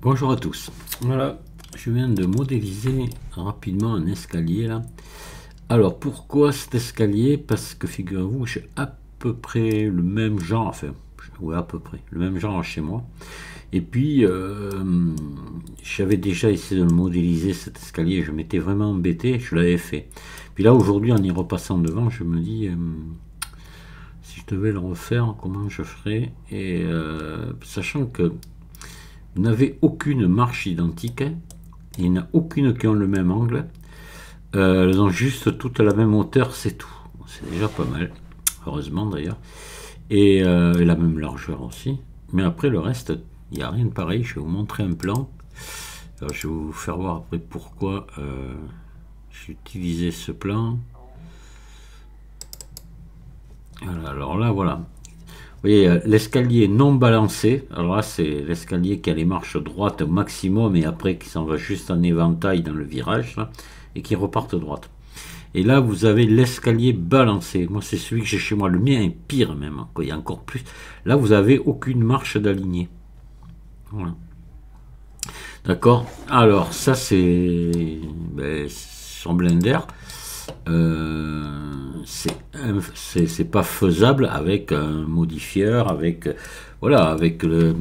Bonjour à tous. Voilà, je viens de modéliser rapidement un escalier là. Alors pourquoi cet escalier? Parce que figurez-vous, j'ai à peu près le même genre, enfin, ouais, à peu près le même genre chez moi. Et puis j'avais déjà essayé de le modéliser cet escalier, je m'étais vraiment embêté, je l'avais fait. Puis là aujourd'hui, en y repassant devant, je me dis si je devais le refaire, comment je ferais? Et sachant que vous n'avez aucune marche identique, il n'y en a aucune qui ont le même angle. Elles ont juste toutes la même hauteur, c'est tout. C'est déjà pas mal, heureusement d'ailleurs. Et la même largeur aussi. Mais après le reste, il n'y a rien de pareil. Je vais vous montrer un plan. Alors, je vais vous faire voir après pourquoi j'ai utilisé ce plan. Voilà, alors là, voilà. Vous voyez, l'escalier non balancé. Alors là, c'est l'escalier qui a les marches droites au maximum et après qui s'en va juste en éventail dans le virage là, et qui repart droite. Et là, vous avez l'escalier balancé. Moi, c'est celui que j'ai chez moi. Le mien est pire même. Il y a encore plus. Là, vous avez aucune marche d'alignée. Voilà. D'accord. Alors, ça, sur Blender. C'est pas faisable avec un modifieur, avec voilà, avec le.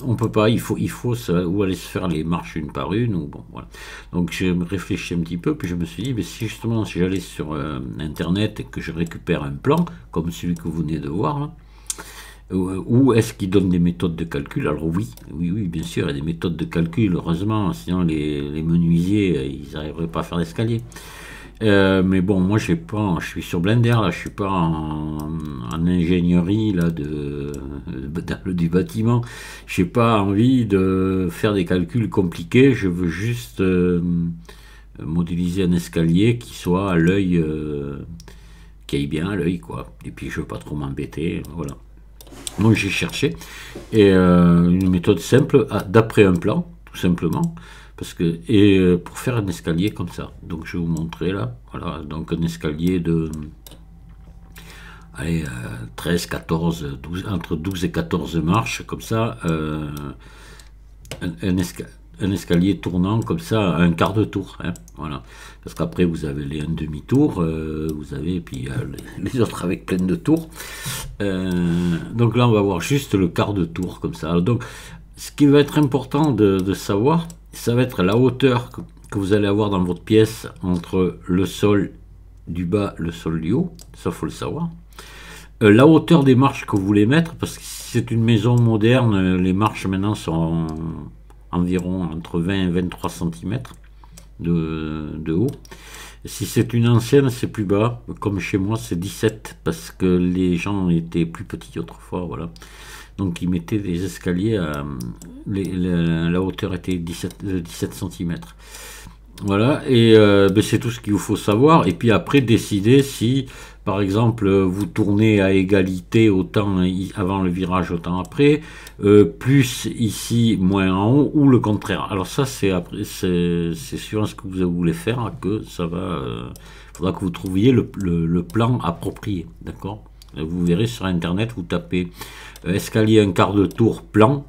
On peut pas, il faut ça, ou aller se faire les marches une par une, ou bon, voilà. Donc je me réfléchis un petit peu, puis je me suis dit, mais si justement, si j'allais sur internet et que je récupère un plan, comme celui que vous venez de voir, là, ou est-ce qu'il donne des méthodes de calcul? Alors oui, oui, oui, bien sûr, il y a des méthodes de calcul, heureusement, sinon les menuisiers, ils n'arriveraient pas à faire d'escalier. Mais bon, moi je suis sur Blender là, je suis pas en ingénierie là du bâtiment. J'ai pas envie de faire des calculs compliqués. Je veux juste modéliser un escalier qui soit à l'œil, qui aille bien à l'œil quoi. Et puis je veux pas trop m'embêter, voilà. Donc j'ai cherché et une méthode simple d'après un plan, tout simplement. Parce que, et pour faire un escalier comme ça. Donc je vais vous montrer là. Voilà, donc un escalier de allez, 13, 14, 12, entre 12 et 14 marches, comme ça. Un escalier tournant comme ça, un quart de tour. Hein, voilà. Parce qu'après, vous avez les un demi-tour, vous avez, puis les autres avec plein de tours. Donc là, on va voir juste le quart de tour comme ça. Alors, donc, ce qui va être important de savoir, ça va être la hauteur que vous allez avoir dans votre pièce entre le sol du bas et le sol du haut. Ça, faut le savoir. La hauteur des marches que vous voulez mettre, parce que si c'est une maison moderne, les marches maintenant sont environ entre 20 et 23 cm de haut. Si c'est une ancienne, c'est plus bas. Comme chez moi, c'est 17 parce que les gens étaient plus petits autrefois. Voilà. Donc ils mettaient des escaliers la hauteur était 17 cm. Voilà, et c'est tout ce qu'il vous faut savoir. Et puis après, décider si, par exemple, vous tournez à égalité autant avant le virage, autant après, plus ici, moins en haut, ou le contraire. Alors ça, c'est suivant ce que vous voulez faire que ça va. Il faudra que vous trouviez le plan approprié, d'accord? Vous verrez sur Internet, vous tapez escalier un quart de tour plan.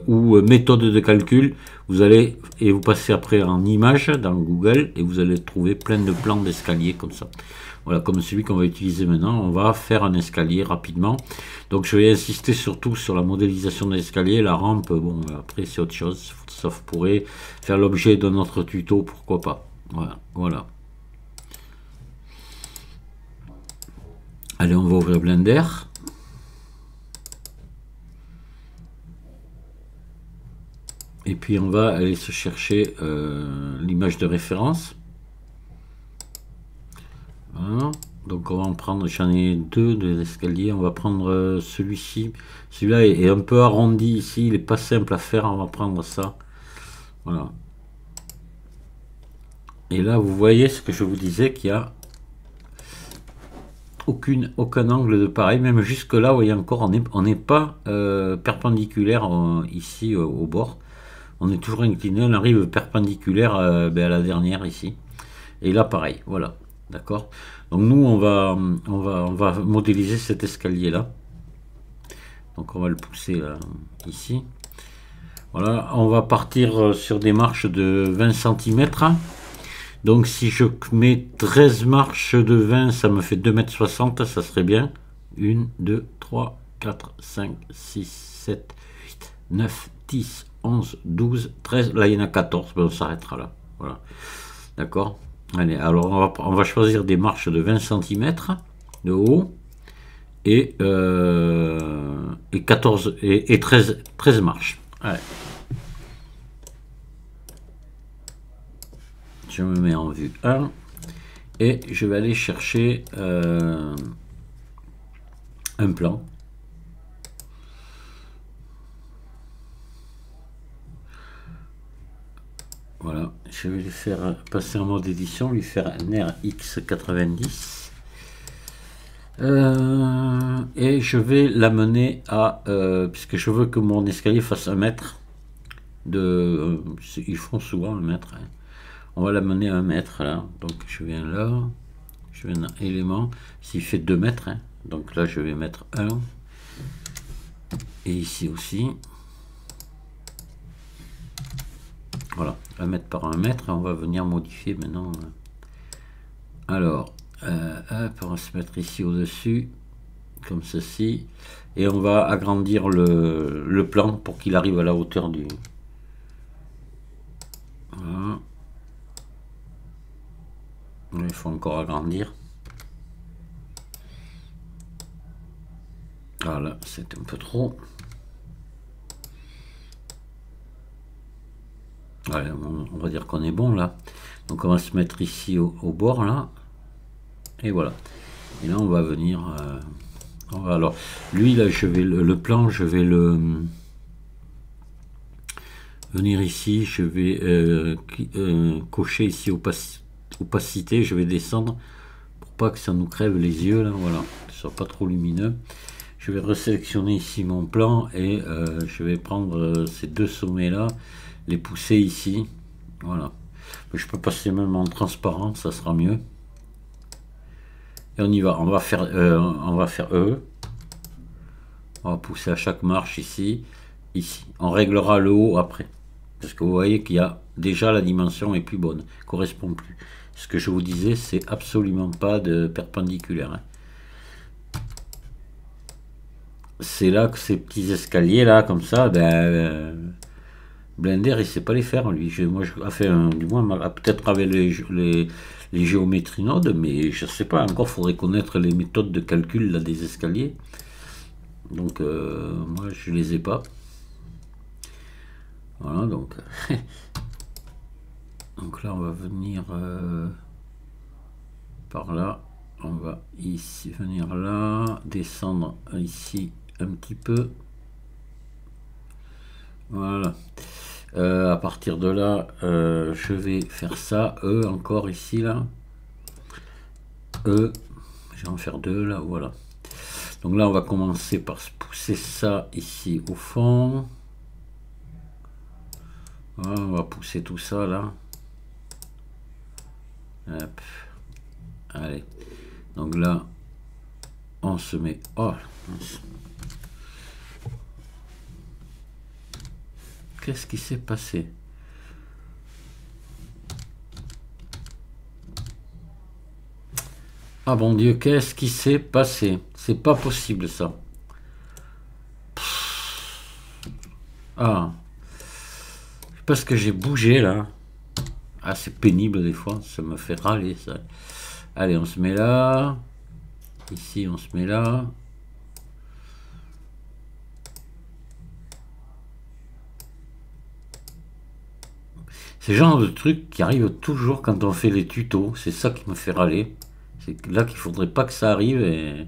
Ou méthode de calcul, vous allez et vous passez après en image dans Google et vous allez trouver plein de plans d'escalier comme ça. Voilà, comme celui qu'on va utiliser maintenant, on va faire un escalier rapidement. Donc je vais insister surtout sur la modélisation de l'escalier, la rampe, bon après c'est autre chose, ça pourrait faire l'objet d'un autre tuto, pourquoi pas. Voilà, voilà. Allez, on va ouvrir Blender. Et puis on va aller se chercher l'image de référence. Voilà. Donc on va en prendre, j'en ai deux de l'escalier, on va prendre celui-ci. Celui-là est un peu arrondi ici, il n'est pas simple à faire, on va prendre ça. Voilà. Et là vous voyez ce que je vous disais, qu'il y a aucun angle de pareil, même jusque là, vous voyez encore, on n'est pas perpendiculaire ici au bord. On est toujours incliné, on arrive perpendiculaire à la dernière ici. Et là, pareil, voilà, d'accord. Donc nous, on va modéliser cet escalier-là. Donc on va le pousser ici. Voilà, on va partir sur des marches de 20 centimètres. Donc si je mets 13 marches de 20, ça me fait 2,60 m, ça serait bien. 1, 2, 3, 4, 5, 6, 7, 8, 9, 10, 11, 12, 13. Là, il y en a 14, ben, on s'arrêtera là. Voilà. D'accord. Allez, alors on va choisir des marches de 20 centimètres de haut et 14 et 13 marches. Allez. Je me mets en vue 1 et je vais aller chercher un plan. Voilà, je vais lui faire passer en mode édition, lui faire un RX90. Et je vais l'amener à, puisque je veux que mon escalier fasse 1 mètre, ils font souvent 1 mètre, hein. On va l'amener à 1 mètre là, donc je viens là, je viens dans élément, s'il fait 2 mètres, hein. Donc là je vais mettre 1, et ici aussi, voilà, 1 mètre par 1 mètre, et on va venir modifier maintenant. Alors, hop, on va se mettre ici au-dessus, comme ceci, et on va agrandir le plan pour qu'il arrive à la hauteur du... Voilà. Il faut encore agrandir. Voilà, c'est un peu trop. Ouais, on va dire qu'on est bon là. Donc on va se mettre ici au bord là. Et voilà. Et là on va venir... alors, lui là, je vais le plan, je vais le... venir ici, je vais cocher ici opacité, je vais descendre pour pas que ça nous crève les yeux là, voilà, que ce soit pas trop lumineux. Je vais resélectionner ici mon plan et je vais prendre ces deux sommets là, les pousser ici, voilà. Je peux passer même en transparent, ça sera mieux. Et on y va, on va faire E. On va pousser à chaque marche ici, ici. On réglera le haut après. Parce que vous voyez qu'il y a déjà la dimension est plus bonne, correspond plus. Ce que je vous disais, c'est absolument pas de perpendiculaire, hein. C'est là que ces petits escaliers là, comme ça, ben, Blender il sait pas les faire lui. Moi, du moins peut-être avec les géométries nodes, mais je sais pas. Encore, faudrait connaître les méthodes de calcul là des escaliers. Donc moi, je les ai pas. Voilà, donc donc là on va venir par là, on va ici venir là, descendre ici un petit peu, voilà. À partir de là je vais faire ça, encore ici là, je vais en faire 2 là, voilà. Donc là on va commencer par pousser ça ici au fond, voilà, on va pousser tout ça là. Hop. Allez, donc là on se met, oh, qu'est-ce qui s'est passé? Ah bon Dieu, qu'est-ce qui s'est passé? C'est pas possible ça. Ah, parce que j'ai bougé là. Ah, c'est pénible des fois, ça me fait râler ça. Allez, on se met là. Ici, on se met là. C'est le genre de truc qui arrive toujours quand on fait les tutos. C'est ça qui me fait râler. C'est là qu'il faudrait pas que ça arrive. Et...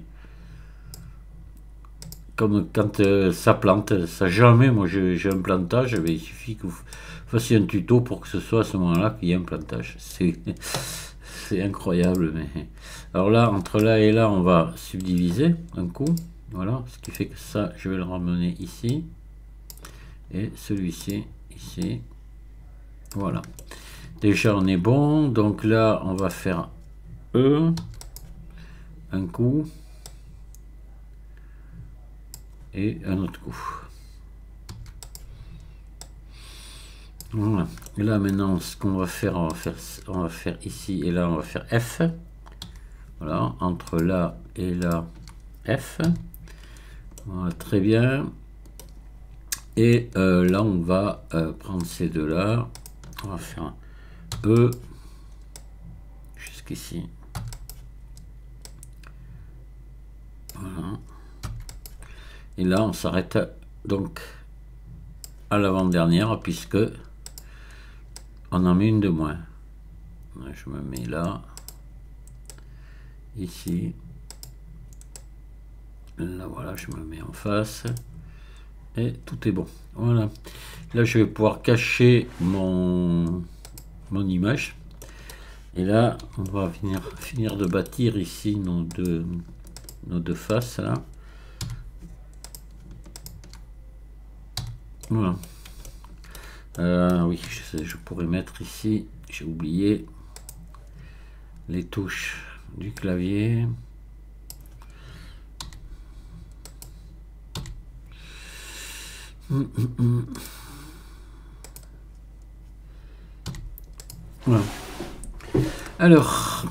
comme quand ça plante, ça jamais, moi j'ai un plantage, mais il suffit que vous fassiez un tuto pour que ce soit à ce moment-là qu'il y ait un plantage. C'est incroyable. Mais... alors là, entre là et là, on va subdiviser un coup. Voilà, ce qui fait que ça, je vais le ramener ici. Et celui-ci, ici. Voilà. Déjà, on est bon. Donc là, on va faire E. Un coup. Et un autre coup. Voilà. Et là maintenant, ce qu'on va faire, on va faire ici et là, on va faire F. Voilà, entre là et là, F. Voilà, très bien. Et là, on va prendre ces deux-là. On va faire un E jusqu'ici. Voilà. Et là, on s'arrête donc à l'avant-dernière, puisque on en met une de moins. Je me mets là, ici. Là, voilà, je me mets en face. Et tout est bon. Voilà. Là, je vais pouvoir cacher mon image. Et là, on va finir de bâtir ici nos deux faces là. Voilà. Oui, je pourrais mettre ici, j'ai oublié les touches du clavier. Voilà. Alors,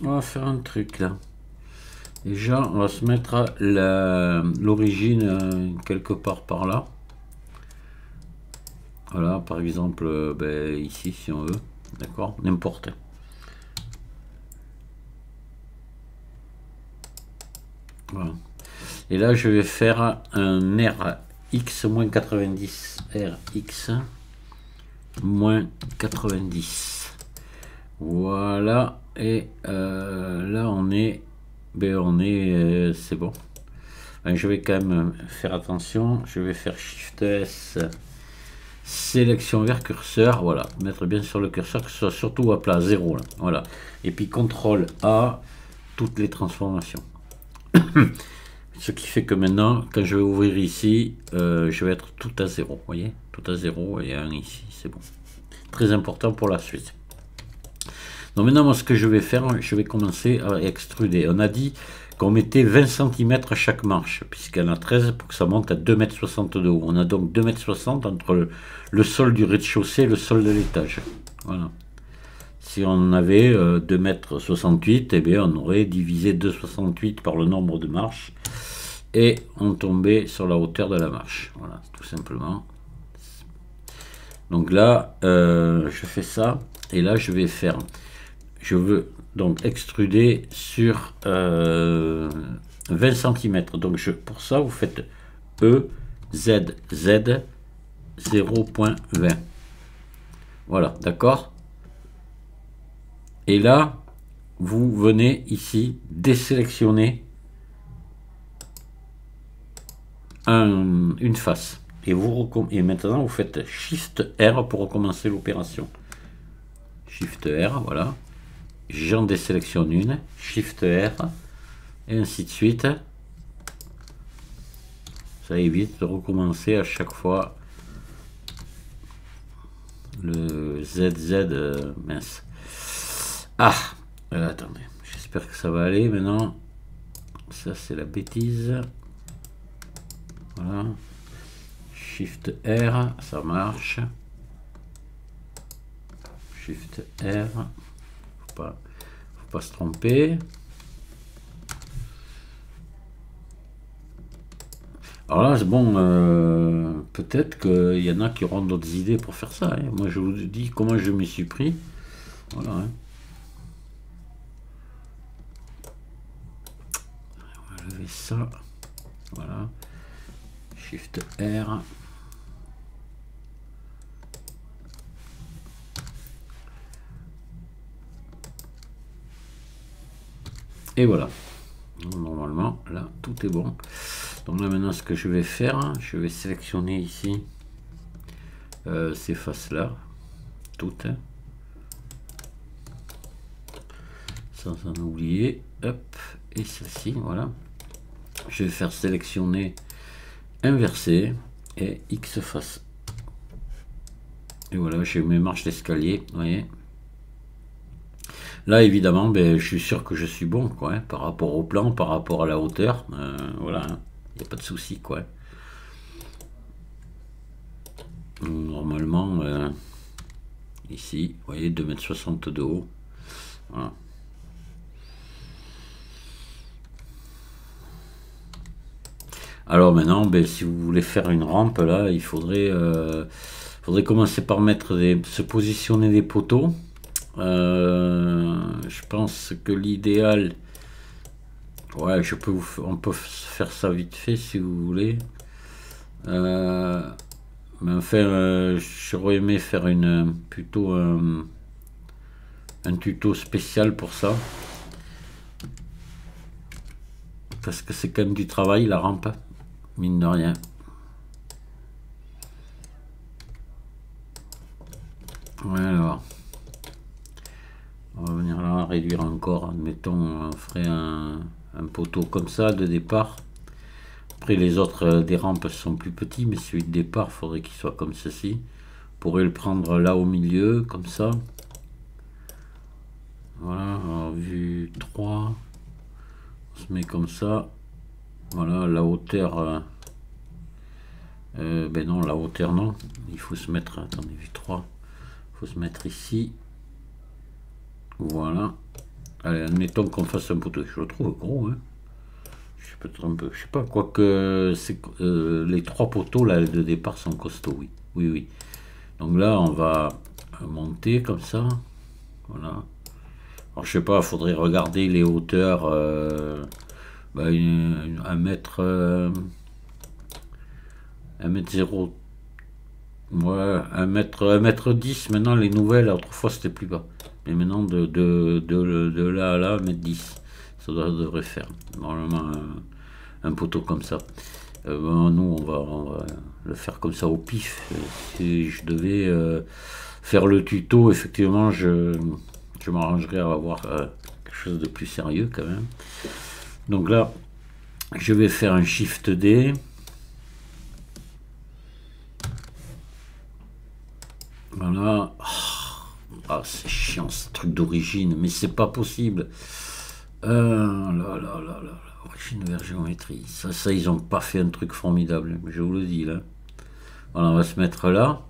on va faire un truc là. Déjà, on va se mettre l'origine quelque part par là. Voilà, par exemple, ici, si on veut. D'accord, n'importe. Voilà. Et là, je vais faire un RX-90. RX-90. Voilà. Et là, on est... c'est bon. Je vais quand même faire attention. Je vais faire Shift S, sélection vers curseur. Voilà, mettre bien sur le curseur, que ce soit surtout à plat 0 là. Voilà. Et puis CTRL A, toutes les transformations. Ce qui fait que maintenant, quand je vais ouvrir ici, je vais être tout à 0. Vous voyez, tout à 0 et 1 ici. C'est bon. Très important pour la suite. Donc maintenant, moi, ce que je vais faire, je vais commencer à extruder. On a dit qu'on mettait 20 cm à chaque marche, puisqu'il y en a 13 pour que ça monte à 2,60 m de haut. On a donc 2,60 m entre le sol du rez-de-chaussée et le sol de l'étage. Voilà. Si on avait 2,68 m, eh bien, on aurait divisé 2,68 par le nombre de marches et on tombait sur la hauteur de la marche. Voilà, tout simplement. Donc là, je fais ça et là, je vais faire... Je veux donc extruder sur 20 cm. Donc pour ça, vous faites E, Z, Z, 0,20. Voilà, d'accord? Et là, vous venez ici désélectionner une face. Et maintenant, vous faites Shift R pour recommencer l'opération. Shift R, voilà. J'en désélectionne une, Shift R, et ainsi de suite. Ça évite de recommencer à chaque fois le ZZ, mince. Ah, attendez, j'espère que ça va aller maintenant. Ça, c'est la bêtise. Voilà. Shift R, ça marche. Shift R. Faut pas se tromper. Alors là, c'est bon, peut-être qu'il y en a qui auront d'autres idées pour faire ça. Hein. Moi, je vous dis comment je m'y suis pris. Voilà. Hein. On va lever ça. Voilà. Shift R. Et voilà. Normalement, là, tout est bon. Donc là, maintenant, ce que je vais faire, je vais sélectionner ici ces faces-là, toutes. Sans en oublier. Hop, et celle-ci, voilà. Je vais faire sélectionner, inverser et X face. Et voilà, j'ai mes marches d'escalier, vous voyez. Là, évidemment, je suis sûr que je suis bon, quoi, hein, par rapport au plan, par rapport à la hauteur. Voilà, il n'y a pas de souci, quoi. Normalement, ici, vous voyez, 2,60 m de haut. Voilà. Alors maintenant, ben, si vous voulez faire une rampe, là, il faudrait commencer par se positionner des poteaux. Je pense que l'idéal, ouais, on peut faire ça vite fait si vous voulez. Mais enfin, j'aurais aimé faire plutôt un tuto spécial pour ça. Parce que c'est quand même du travail, la rampe, mine de rien. Ouais, alors. On va venir là, réduire encore. Admettons, on ferait un poteau comme ça de départ. Après, les autres des rampes sont plus petits, mais celui de départ, il faudrait qu'il soit comme ceci. On pourrait le prendre là au milieu, comme ça. Voilà, alors, vue 3. On se met comme ça. Voilà, la hauteur. Ben non, la hauteur non. Il faut se mettre, attendez, vue 3. Il faut se mettre ici. Voilà. Allez, admettons qu'on fasse un poteau. Je le trouve gros, hein. Je sais pas, quoique les 3 poteaux là de départ sont costauds, oui. Oui, oui. Donc là, on va monter comme ça. Voilà. Alors je sais pas, il faudrait regarder les hauteurs. Ben, 1 mètre. 1 mètre 0. Ouais, 1 mètre 10. Maintenant, les nouvelles, autrefois c'était plus bas. Mais maintenant, de là à là, 1 mètre 10. Ça devrait faire. Normalement, un poteau comme ça. Ben, nous, on va le faire comme ça au pif. Si je devais faire le tuto, effectivement, je m'arrangerais à avoir quelque chose de plus sérieux quand même. Donc là, je vais faire un Shift D. Voilà. Ah, c'est chiant ce truc d'origine, mais c'est pas possible. Origine vers géométrie. Ça, ils ont pas fait un truc formidable, je vous le dis là. Voilà, on va se mettre là.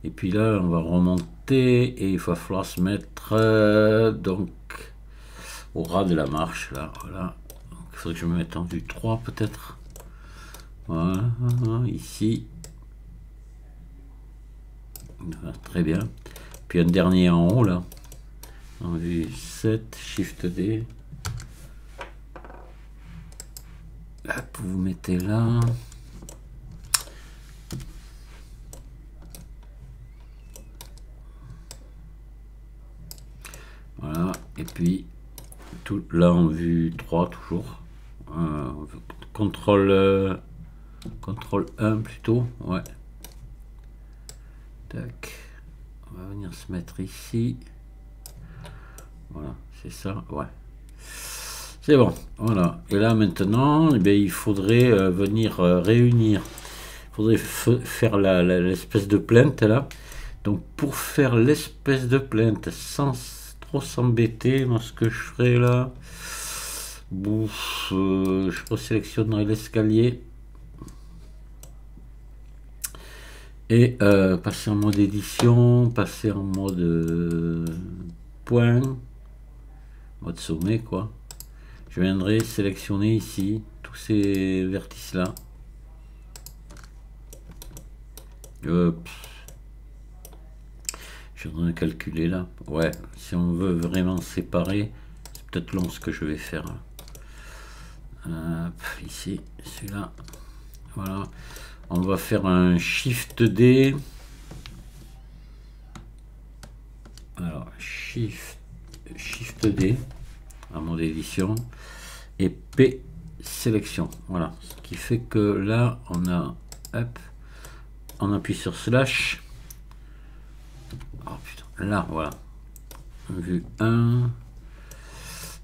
Et puis là, on va remonter et il va falloir se mettre donc au ras de la marche là. Voilà. Donc, il faudrait que je me mette en vue 3 peut-être. Voilà, ici. Voilà, très bien. Puis un dernier en haut là. En vue 7, Shift D. Hop, vous mettez là. Voilà, et puis tout là en vue 3 toujours. Contrôle 1 plutôt, ouais. Tac. On va venir se mettre ici. Voilà, c'est ça, ouais. C'est bon, voilà. Et là maintenant, eh bien, il faudrait venir réunir. Il faudrait faire l'espèce de plainte là. Donc pour faire l'espèce de plainte sans trop s'embêter, moi ce que je ferai là, je resélectionnerai l'escalier et passer en mode édition, passer en mode point, mode sommet quoi. Je viendrai sélectionner ici tous ces vertices là. Je viendrai calculer là. Ouais, si on veut vraiment séparer, c'est peut-être long ce que je vais faire. Ici, celui-là. Voilà. On va faire un Shift D. Alors, Shift D à mode édition et P sélection. Voilà. Ce qui fait que là, on a, hop, on appuie sur slash. Oh putain, là, voilà. Vue 1.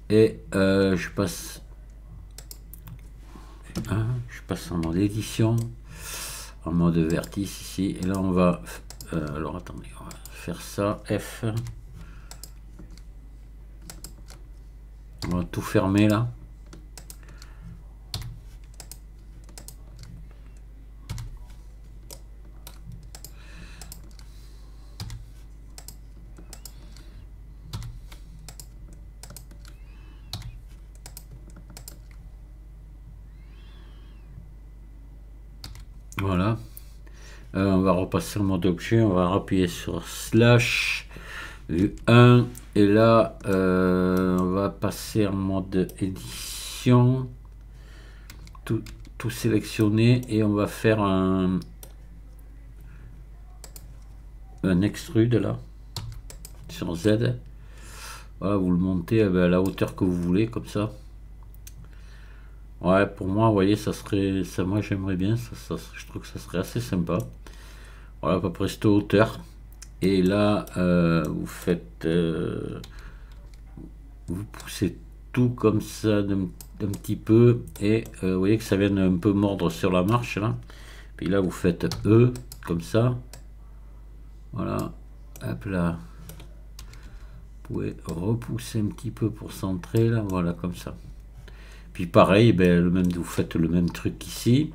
Et je passe. Je passe en mode édition, en mode vertice ici, et là on va alors attendez, on va faire ça, F, on va tout fermer là, Voilà. On va repasser en mode objet, on va appuyer sur slash vue 1 et là on va passer en mode édition, tout sélectionner et on va faire un extrude là sur Z. Voilà, vous le montez à la hauteur que vous voulez comme ça. Ouais, pour moi, vous voyez, ça serait ça, moi j'aimerais bien ça, je trouve que ça serait assez sympa. Voilà, à peu près cette hauteur. Et là vous faites vous poussez tout comme ça d'un petit peu et vous voyez que ça vient un peu mordre sur la marche là. Puis là vous faites E comme ça. Voilà, hop là. Vous pouvez repousser un petit peu pour centrer là, voilà comme ça. Puis pareil, ben, vous faites le même truc ici.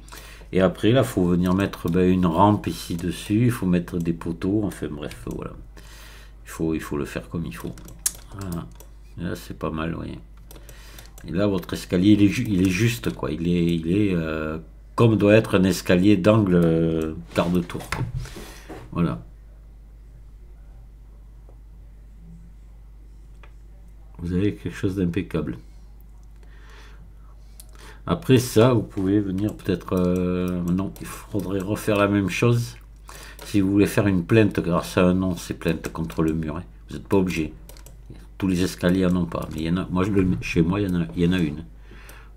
Et après là, il faut venir mettre une rampe ici dessus. Il faut mettre des poteaux. Enfin bref, voilà. Il faut le faire comme il faut. Voilà. Et là, c'est pas mal, oui. Et là, votre escalier, il est juste, quoi. Il est comme doit être un escalier d'angle quart de tour. Voilà. Vous avez quelque chose d'impeccable. Après ça, vous pouvez venir peut-être... non, il faudrait refaire la même chose. Si vous voulez faire une plainte grâce à un nom, c'est plainte contre le mur. Hein. Vous n'êtes pas obligé. Tous les escaliers n'en ont pas. Mais il y en a, moi, chez moi, il y en a une.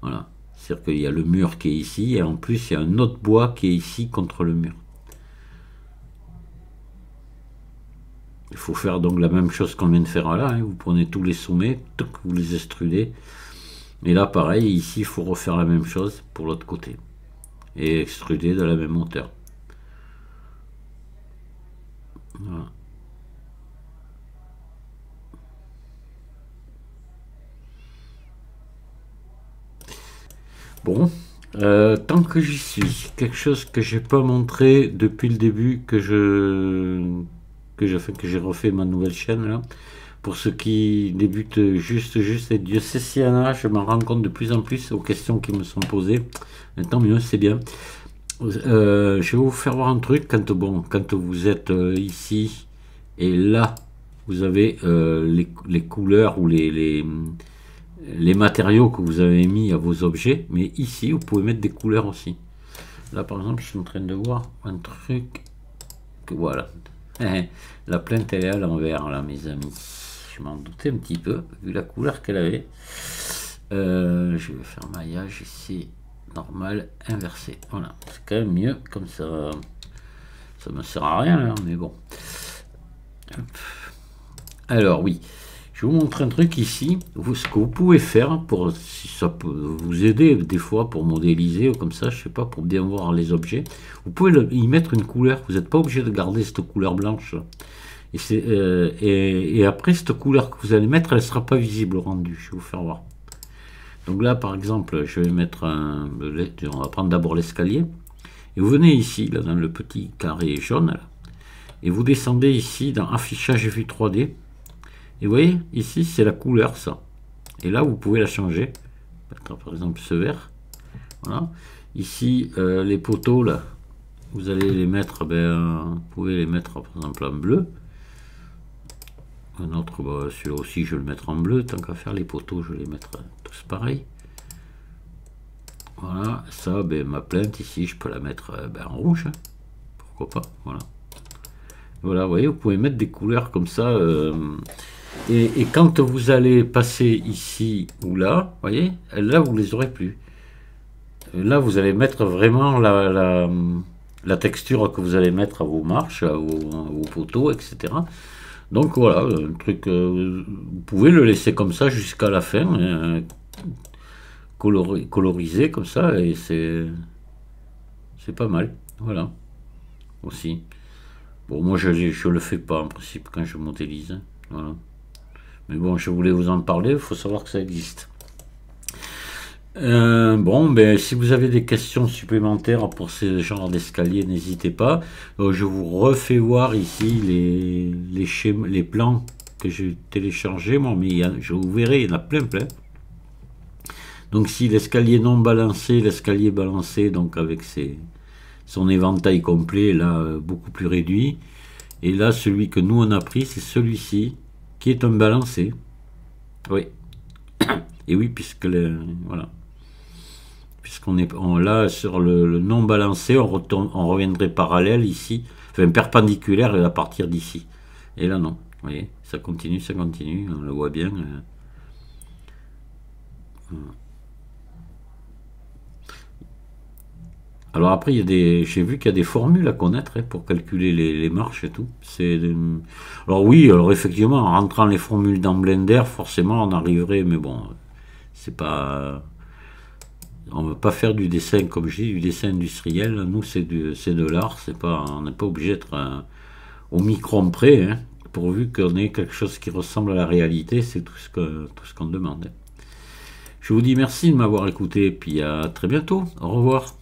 Voilà. C'est-à-dire qu'il y a le mur qui est ici, et en plus, il y a un autre bois qui est ici contre le mur. Il faut faire donc la même chose qu'on vient de faire là. Hein. Vous prenez tous les sommets, vous les extrudez. Et là, pareil, ici, il faut refaire la même chose pour l'autre côté. Et extruder de la même hauteur. Voilà. Bon, tant que j'y suis, quelque chose que j'ai pas montré depuis le début que j'ai refait ma nouvelle chaîne là. Pour ceux qui débutent juste et Dieu sait s'il y en a, je m'en rends compte de plus en plus aux questions qui me sont posées. Et tant mieux, c'est bien. Je vais vous faire voir un truc quand vous êtes ici et là, vous avez les couleurs ou les matériaux que vous avez mis à vos objets, mais ici vous pouvez mettre des couleurs aussi. Là par exemple, je suis en train de voir un truc que voilà. La plainte elle est à l'envers là, mes amis. Je m'en doutais un petit peu vu la couleur qu'elle avait. Je vais faire maillage ici, normal, inversé. Voilà, c'est quand même mieux comme ça. Ça me sert à rien là, mais bon. Hop. Alors oui. Je vais vous montrer un truc ici, ce que vous pouvez faire pour, si ça peut vous aider des fois pour modéliser ou comme ça, je sais pas, pour bien voir les objets. Vous pouvez y mettre une couleur, vous n'êtes pas obligé de garder cette couleur blanche. Et après, cette couleur que vous allez mettre, elle ne sera pas visible au rendu, je vais vous faire voir. Donc là, par exemple, je vais mettre on va prendre d'abord l'escalier. Et vous venez ici, là, dans le petit carré jaune, là, et vous descendez ici dans affichage vue 3D. Et vous voyez, ici, c'est la couleur, ça. Et là, vous pouvez la changer. Par exemple, ce vert. Voilà. Ici, les poteaux, là, vous allez les mettre, vous pouvez les mettre, par exemple, en bleu. Un autre, celui-là aussi, je vais le mettre en bleu. Tant qu'à faire les poteaux, je vais les mettre tous pareils. Voilà. Ça, ma plainte, ici, je peux la mettre en rouge. Hein. Pourquoi pas. Voilà. Voilà, vous voyez, vous pouvez mettre des couleurs comme ça. Et quand vous allez passer ici ou là, vous voyez, là vous les aurez plus. Là vous allez mettre vraiment la texture que vous allez mettre à vos marches, à vos poteaux, etc. Donc voilà, un truc, vous pouvez le laisser comme ça jusqu'à la fin, colorisé comme ça, et c'est pas mal. Voilà, aussi. Bon, moi je le fais pas en principe quand je modélise. Voilà. Mais bon, je voulais vous en parler, il faut savoir que ça existe. Bon, si vous avez des questions supplémentaires pour ce genre d'escalier, n'hésitez pas. Je vous refais voir ici les plans que j'ai téléchargés. Bon, mais je vous verrai, il y en a plein. Donc si l'escalier non balancé, l'escalier balancé, donc avec ces son éventail complet, là, beaucoup plus réduit. Et là, celui que nous on a pris, c'est celui-ci, qui est un balancé. Oui. Et oui, puisque voilà. Puisqu'on est là sur le non balancé, on reviendrait parallèle ici, enfin perpendiculaire à partir d'ici. Et là non, vous voyez, ça continue, on le voit bien. Alors après, j'ai vu qu'il y a des formules à connaître pour calculer les marches et tout. Alors oui, alors effectivement, en rentrant les formules dans Blender, forcément, on arriverait, mais bon, c'est pas, on ne veut pas faire du dessin comme je dis, du dessin industriel. Nous, c'est de l'art, c'est pas, on n'est pas obligé d'être au micron près, hein, pourvu qu'on ait quelque chose qui ressemble à la réalité, c'est tout ce qu'on demande. Je vous dis merci de m'avoir écouté, puis à très bientôt. Au revoir.